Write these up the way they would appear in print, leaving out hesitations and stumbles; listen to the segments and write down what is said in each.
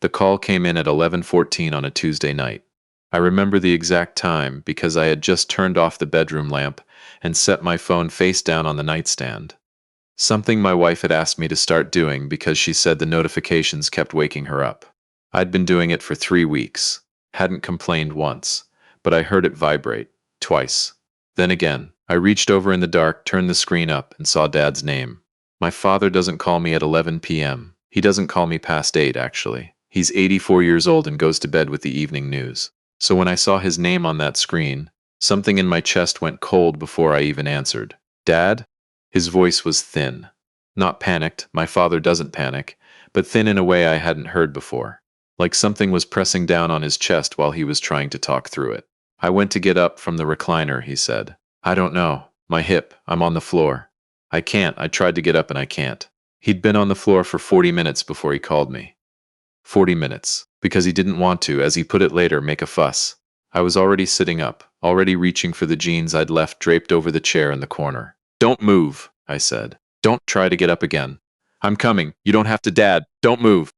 The call came in at 11:14 on a Tuesday night. I remember the exact time because I had just turned off the bedroom lamp and set my phone face down on the nightstand. Something my wife had asked me to start doing because she said the notifications kept waking her up. I'd been doing it for 3 weeks, hadn't complained once, but I heard it vibrate, twice. Then again, I reached over in the dark, turned the screen up, and saw Dad's name. My father doesn't call me at 11 p.m. He doesn't call me past 8, actually. He's 84 years old and goes to bed with the evening news. So when I saw his name on that screen, something in my chest went cold before I even answered. Dad? His voice was thin. Not panicked, my father doesn't panic, but thin in a way I hadn't heard before. Like something was pressing down on his chest while he was trying to talk through it. I went to get up from the recliner, he said. I don't know. My hip, I'm on the floor. I can't, I tried to get up and I can't. He'd been on the floor for 40 minutes before he called me. 40 minutes. Because he didn't want to, as he put it later, make a fuss. I was already sitting up, already reaching for the jeans I'd left draped over the chair in the corner. Don't move, I said. Don't try to get up again. I'm coming. You don't have to, Dad. Don't move.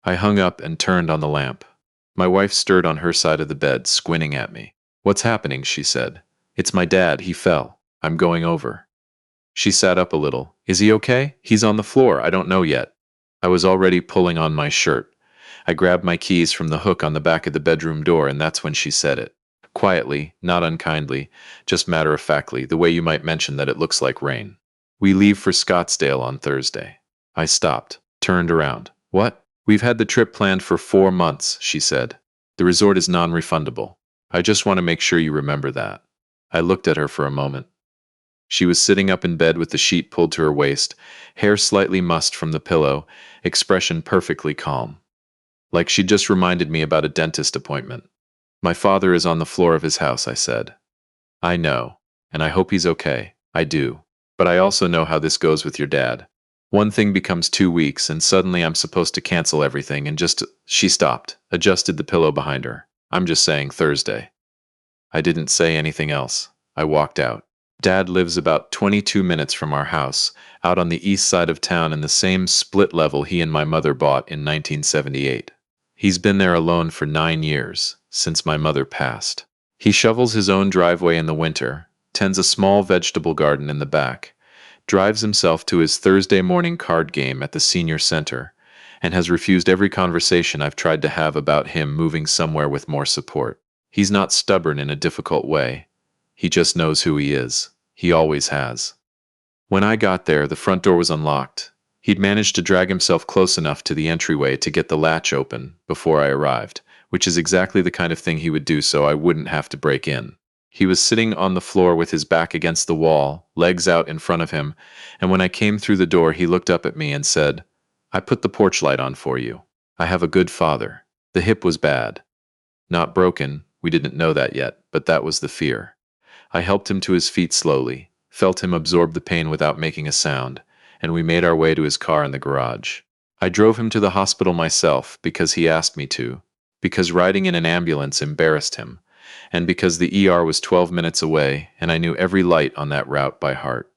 I hung up and turned on the lamp. My wife stirred on her side of the bed, squinting at me. What's happening? She said. It's my dad. He fell. I'm going over. She sat up a little. Is he okay? He's on the floor. I don't know yet. I was already pulling on my shirt. I grabbed my keys from the hook on the back of the bedroom door, and that's when she said it. Quietly, not unkindly, just matter-of-factly, the way you might mention that it looks like rain. We leave for Scottsdale on Thursday. I stopped, turned around. What? We've had the trip planned for 4 months, she said. The resort is non-refundable. I just want to make sure you remember that. I looked at her for a moment. She was sitting up in bed with the sheet pulled to her waist, hair slightly mussed from the pillow, expression perfectly calm. Like she'd just reminded me about a dentist appointment. My father is on the floor of his house, I said. I know, and I hope he's okay. I do. But I also know how this goes with your dad. One thing becomes 2 weeks, and suddenly I'm supposed to cancel everything and just... She stopped, adjusted the pillow behind her. I'm just saying Thursday. I didn't say anything else. I walked out. Dad lives about 22 minutes from our house, out on the east side of town in the same split level he and my mother bought in 1978. He's been there alone for 9 years, since my mother passed. He shovels his own driveway in the winter, tends a small vegetable garden in the back, drives himself to his Thursday morning card game at the senior center, and has refused every conversation I've tried to have about him moving somewhere with more support. He's not stubborn in a difficult way. He just knows who he is. He always has. When I got there, the front door was unlocked. He'd managed to drag himself close enough to the entryway to get the latch open before I arrived, which is exactly the kind of thing he would do so I wouldn't have to break in. He was sitting on the floor with his back against the wall, legs out in front of him, and when I came through the door he looked up at me and said, I put the porch light on for you. I have a good father. The hip was bad. Not broken, we didn't know that yet, but that was the fear. I helped him to his feet slowly, felt him absorb the pain without making a sound, and we made our way to his car in the garage. I drove him to the hospital myself because he asked me to, because riding in an ambulance embarrassed him, and because the ER was 12 minutes away and I knew every light on that route by heart.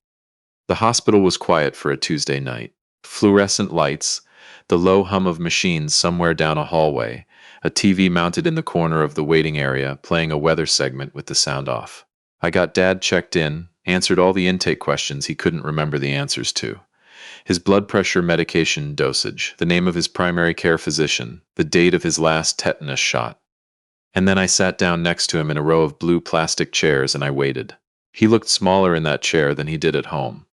The hospital was quiet for a Tuesday night. Fluorescent lights, the low hum of machines somewhere down a hallway, a TV mounted in the corner of the waiting area playing a weather segment with the sound off. I got Dad checked in, answered all the intake questions he couldn't remember the answers to. His blood pressure medication dosage, the name of his primary care physician, the date of his last tetanus shot. And then I sat down next to him in a row of blue plastic chairs and I waited. He looked smaller in that chair than he did at home.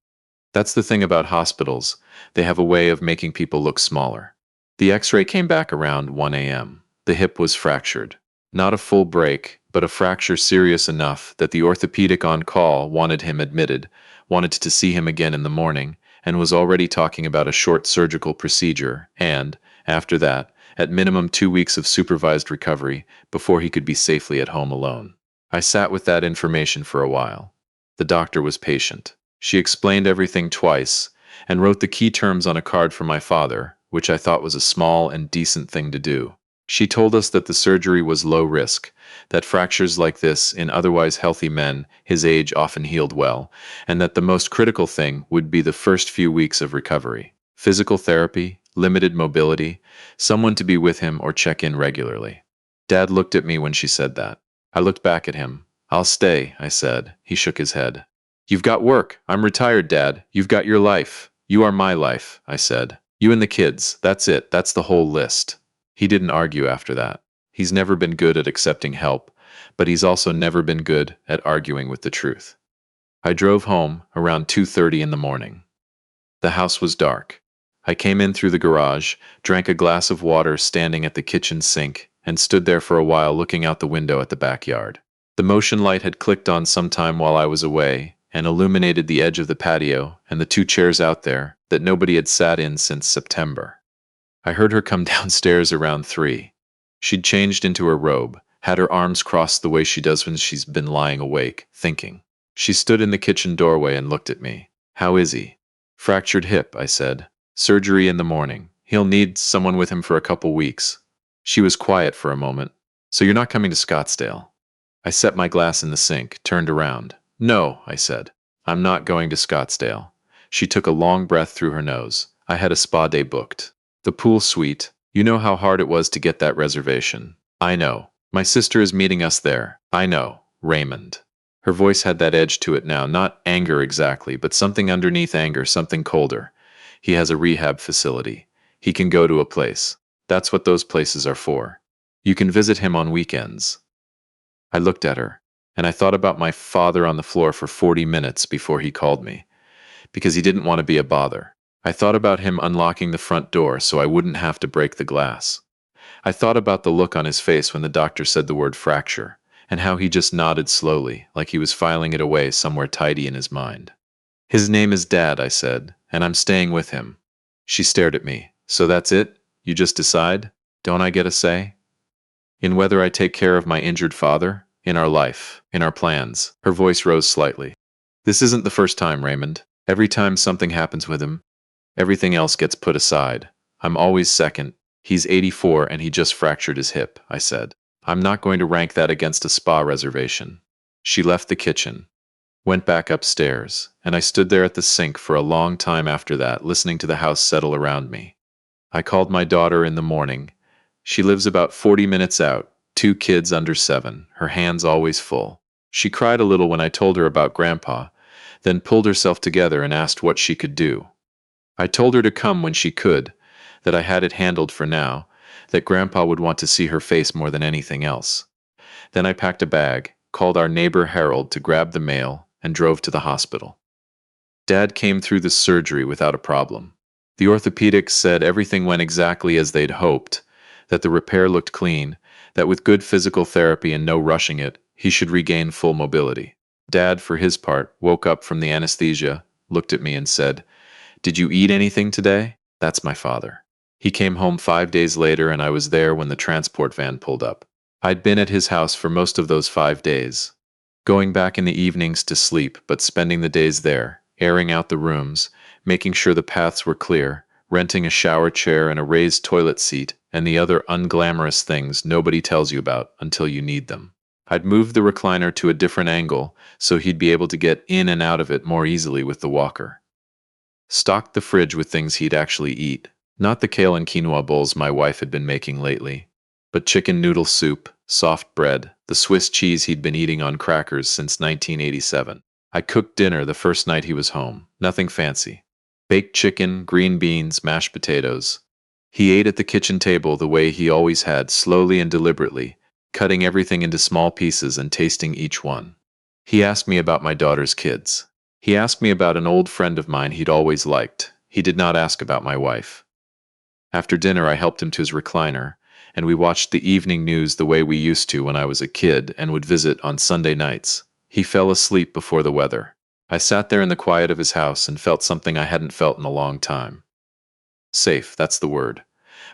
That's the thing about hospitals. They have a way of making people look smaller. The x-ray came back around 1 a.m. The hip was fractured. Not a full break, but a fracture serious enough that the orthopedic on call wanted him admitted, wanted to see him again in the morning, and was already talking about a short surgical procedure and, after that, at minimum 2 weeks of supervised recovery before he could be safely at home alone. I sat with that information for a while. The doctor was patient. She explained everything twice and wrote the key terms on a card for my father, which I thought was a small and decent thing to do. She told us that the surgery was low risk, that fractures like this in otherwise healthy men his age often healed well, and that the most critical thing would be the first few weeks of recovery. Physical therapy, limited mobility, someone to be with him or check in regularly. Dad looked at me when she said that. I looked back at him. I'll stay, I said. He shook his head. You've got work. I'm retired, Dad. You've got your life. You are my life, I said. You and the kids. That's it. That's the whole list. He didn't argue after that. He's never been good at accepting help, but he's also never been good at arguing with the truth. I drove home around 2:30 in the morning. The house was dark. I came in through the garage, drank a glass of water standing at the kitchen sink, and stood there for a while looking out the window at the backyard. The motion light had clicked on sometime while I was away and illuminated the edge of the patio and the two chairs out there that nobody had sat in since September. I heard her come downstairs around 3. She'd changed into her robe, had her arms crossed the way she does when she's been lying awake, thinking. She stood in the kitchen doorway and looked at me. How is he? Fractured hip, I said. Surgery in the morning. He'll need someone with him for a couple weeks. She was quiet for a moment. So you're not coming to Scottsdale? I set my glass in the sink, turned around. No, I said. I'm not going to Scottsdale. She took a long breath through her nose. I had a spa day booked. The pool suite. You know how hard it was to get that reservation. I know. My sister is meeting us there. I know. Raymond. Her voice had that edge to it now, not anger exactly, but something underneath anger, something colder. He has a rehab facility. He can go to a place. That's what those places are for. You can visit him on weekends. I looked at her, and I thought about my father on the floor for 40 minutes before he called me, because he didn't want to be a bother. I thought about him unlocking the front door so I wouldn't have to break the glass. I thought about the look on his face when the doctor said the word fracture, and how he just nodded slowly, like he was filing it away somewhere tidy in his mind. His name is Dad, I said, and I'm staying with him. She stared at me. So that's it? You just decide? Don't I get a say? In whether I take care of my injured father? In our life? In our plans? Her voice rose slightly. This isn't the first time, Raymond. Every time something happens with him, everything else gets put aside. I'm always second. He's 84 and he just fractured his hip, I said. I'm not going to rank that against a spa reservation. She left the kitchen, went back upstairs, and I stood there at the sink for a long time after that, listening to the house settle around me. I called my daughter in the morning. She lives about 40 minutes out, 2 kids under 7, her hands always full. She cried a little when I told her about Grandpa, then pulled herself together and asked what she could do. I told her to come when she could, that I had it handled for now, that Grandpa would want to see her face more than anything else. Then I packed a bag, called our neighbor Harold to grab the mail, and drove to the hospital. Dad came through the surgery without a problem. The orthopedics said everything went exactly as they'd hoped, that the repair looked clean, that with good physical therapy and no rushing it, he should regain full mobility. Dad, for his part, woke up from the anesthesia, looked at me and said, "Did you eat anything today?" That's my father. He came home 5 days later and I was there when the transport van pulled up. I'd been at his house for most of those 5 days, going back in the evenings to sleep, but spending the days there, airing out the rooms, making sure the paths were clear, renting a shower chair and a raised toilet seat, and the other unglamorous things nobody tells you about until you need them. I'd moved the recliner to a different angle so he'd be able to get in and out of it more easily with the walker. Stocked the fridge with things he'd actually eat, not the kale and quinoa bowls my wife had been making lately, but chicken noodle soup, soft bread, the Swiss cheese he'd been eating on crackers since 1987. I cooked dinner the first night he was home, nothing fancy. Baked chicken, green beans, mashed potatoes. He ate at the kitchen table the way he always had, slowly and deliberately, cutting everything into small pieces and tasting each one. He asked me about my daughter's kids. He asked me about an old friend of mine he'd always liked. He did not ask about my wife. After dinner, I helped him to his recliner, and we watched the evening news the way we used to when I was a kid and would visit on Sunday nights. He fell asleep before the weather. I sat there in the quiet of his house and felt something I hadn't felt in a long time. Safe, that's the word.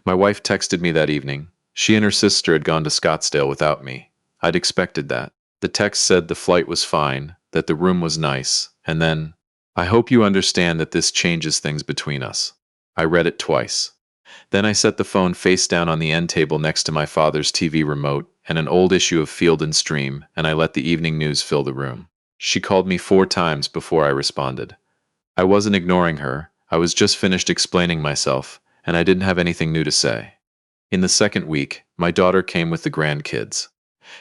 My wife texted me that evening. She and her sister had gone to Scottsdale without me. I'd expected that. The text said the flight was fine, that the room was nice, and then, "I hope you understand that this changes things between us." I read it twice. Then I set the phone face down on the end table next to my father's TV remote and an old issue of Field and Stream, and I let the evening news fill the room. She called me 4 times before I responded. I wasn't ignoring her. I was just finished explaining myself, and I didn't have anything new to say. In the second week, my daughter came with the grandkids.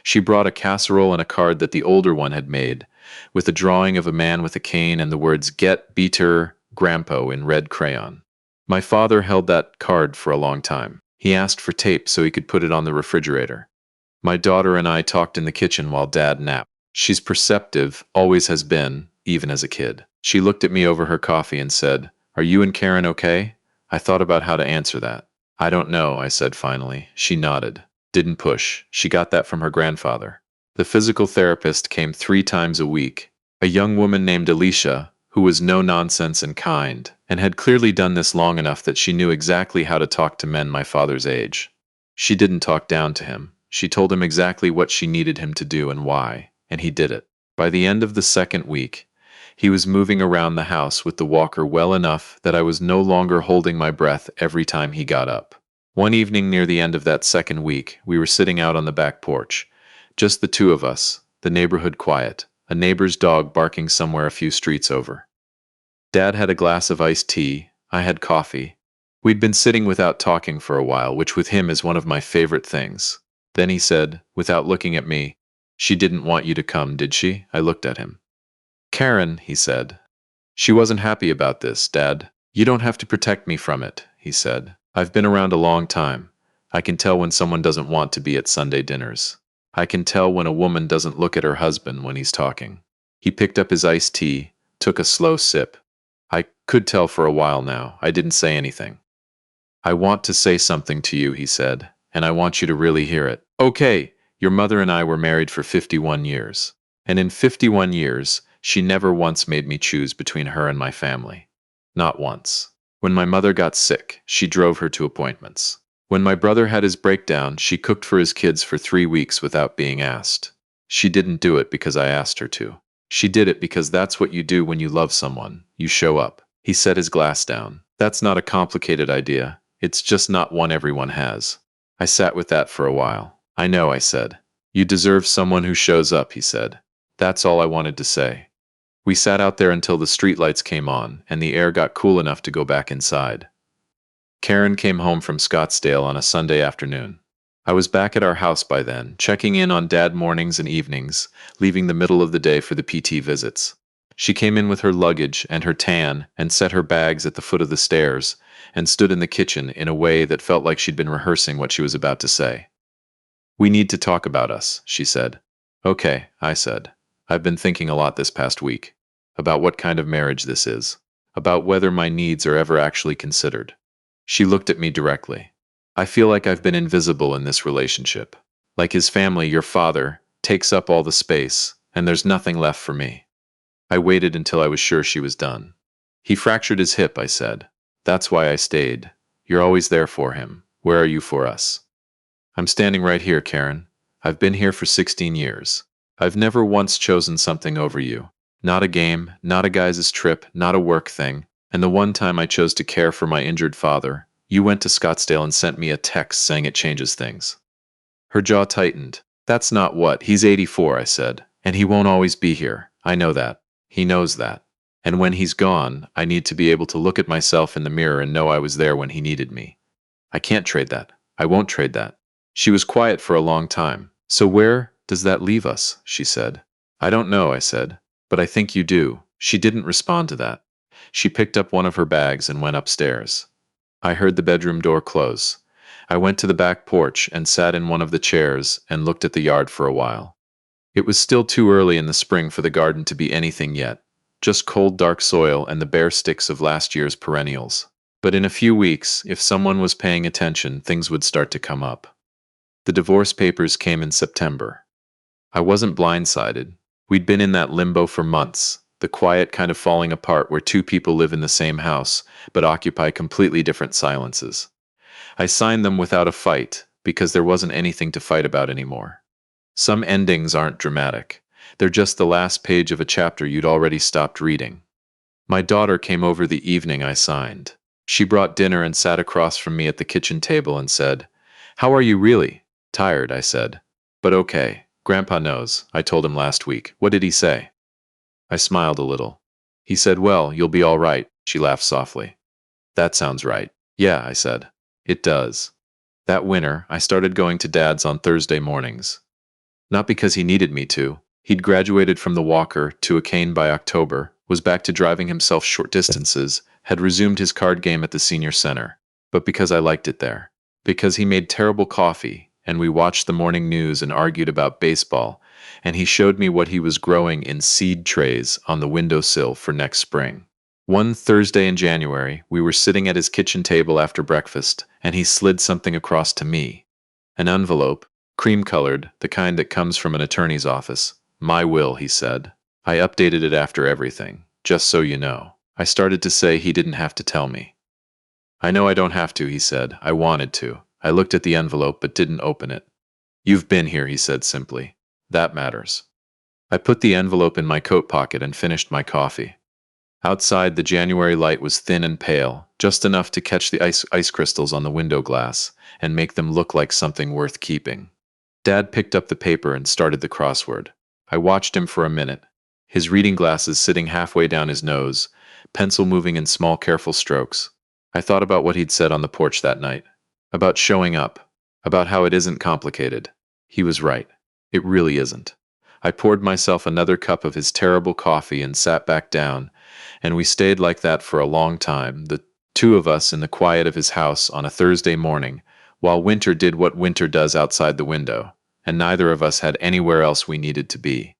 She brought a casserole and a card that the older one had made, with a drawing of a man with a cane and the words "Get Beater Grandpa" in red crayon. My father held that card for a long time. He asked for tape so he could put it on the refrigerator. My daughter and I talked in the kitchen while Dad napped. She's perceptive, always has been, even as a kid. She looked at me over her coffee and said, "Are you and Karen okay?" I thought about how to answer that. "I don't know," I said finally. She nodded. Didn't push. She got that from her grandfather. The physical therapist came 3 times a week. A young woman named Alicia, who was no nonsense and kind, and had clearly done this long enough that she knew exactly how to talk to men my father's age. She didn't talk down to him. She told him exactly what she needed him to do and why, and he did it. By the end of the second week, he was moving around the house with the walker well enough that I was no longer holding my breath every time he got up. One evening near the end of that second week, we were sitting out on the back porch. Just the two of us, the neighborhood quiet, a neighbor's dog barking somewhere a few streets over. Dad had a glass of iced tea, I had coffee. We'd been sitting without talking for a while, which with him is one of my favorite things. Then he said, without looking at me, "She didn't want you to come, did she?" I looked at him. "Karen," he said. "She wasn't happy about this, Dad. You don't have to protect me from it," he said. "I've been around a long time. I can tell when someone doesn't want to be at Sunday dinners. I can tell when a woman doesn't look at her husband when he's talking." He picked up his iced tea, took a slow sip. I could tell for a while now. I didn't say anything. "I want to say something to you," he said, "and I want you to really hear it." "Okay, your mother and I were married for 51 years. And in 51 years, she never once made me choose between her and my family. Not once. When my mother got sick, she drove her to appointments. When my brother had his breakdown, she cooked for his kids for 3 weeks without being asked. She didn't do it because I asked her to. She did it because that's what you do when you love someone. You show up. He set his glass down. That's not a complicated idea. It's just not one everyone has. I sat with that for a while. "I know," I said. "You deserve someone who shows up," he said. That's all I wanted to say. We sat out there until the streetlights came on, and the air got cool enough to go back inside. Karen came home from Scottsdale on a Sunday afternoon. I was back at our house by then, checking in on Dad mornings and evenings, leaving the middle of the day for the PT visits. She came in with her luggage and her tan and set her bags at the foot of the stairs and stood in the kitchen in a way that felt like she'd been rehearsing what she was about to say. "We need to talk about us," she said. "Okay," I said. "I've been thinking a lot this past week. About what kind of marriage this is. About whether my needs are ever actually considered." She looked at me directly. "I feel like I've been invisible in this relationship. Like his family, your father, takes up all the space, and there's nothing left for me." I waited until I was sure she was done. "He fractured his hip," I said. "That's why I stayed. You're always there for him. Where are you for us?" "I'm standing right here, Karen. I've been here for 16 years. I've never once chosen something over you. Not a game, not a guy's trip, not a work thing. And the one time I chose to care for my injured father, you went to Scottsdale and sent me a text saying it changes things." Her jaw tightened. "That's not what. He's 84, I said. "And he won't always be here. I know that. He knows that. And when he's gone, I need to be able to look at myself in the mirror and know I was there when he needed me. I can't trade that. I won't trade that." She was quiet for a long time. "So where does that leave us?" she said. "I don't know," I said. "But I think you do." She didn't respond to that. She picked up one of her bags and went upstairs. I heard the bedroom door close. I went to the back porch and sat in one of the chairs and looked at the yard for a while. It was still too early in the spring for the garden to be anything yet, just cold dark soil and the bare sticks of last year's perennials. But in a few weeks, if someone was paying attention, things would start to come up. The divorce papers came in September. I wasn't blindsided. We'd been in that limbo for months, the quiet kind of falling apart where two people live in the same house, but occupy completely different silences. I signed them without a fight, because there wasn't anything to fight about anymore. Some endings aren't dramatic. They're just the last page of a chapter you'd already stopped reading. My daughter came over the evening I signed. She brought dinner and sat across from me at the kitchen table and said, "How are you really?" "Tired," I said. "But okay. Grandpa knows. I told him last week. What did he say?" I smiled a little. "He said, well, you'll be all right." She laughed softly. "That sounds right." Yeah, I said. It does. That winter, I started going to Dad's on Thursday mornings. Not because he needed me to. He'd graduated from the walker to a cane by October, was back to driving himself short distances, had resumed his card game at the senior center. But because I liked it there. Because he made terrible coffee, and we watched the morning news and argued about baseball, and he showed me what he was growing in seed trays on the windowsill for next spring. One Thursday in January, we were sitting at his kitchen table after breakfast, and he slid something across to me. An envelope, cream-colored, the kind that comes from an attorney's office. My will, he said. I updated it after everything, just so you know. I started to say he didn't have to tell me. I know I don't have to, he said. I wanted to. I looked at the envelope but didn't open it. You've been here, he said simply. That matters. I put the envelope in my coat pocket and finished my coffee. Outside, the January light was thin and pale, just enough to catch the ice crystals on the window glass and make them look like something worth keeping. Dad picked up the paper and started the crossword. I watched him for a minute, his reading glasses sitting halfway down his nose, pencil moving in small, careful strokes. I thought about what he'd said on the porch that night, about showing up, about how it isn't complicated. He was right. It really isn't. I poured myself another cup of his terrible coffee and sat back down, and we stayed like that for a long time, the two of us in the quiet of his house on a Thursday morning, while winter did what winter does outside the window, and neither of us had anywhere else we needed to be.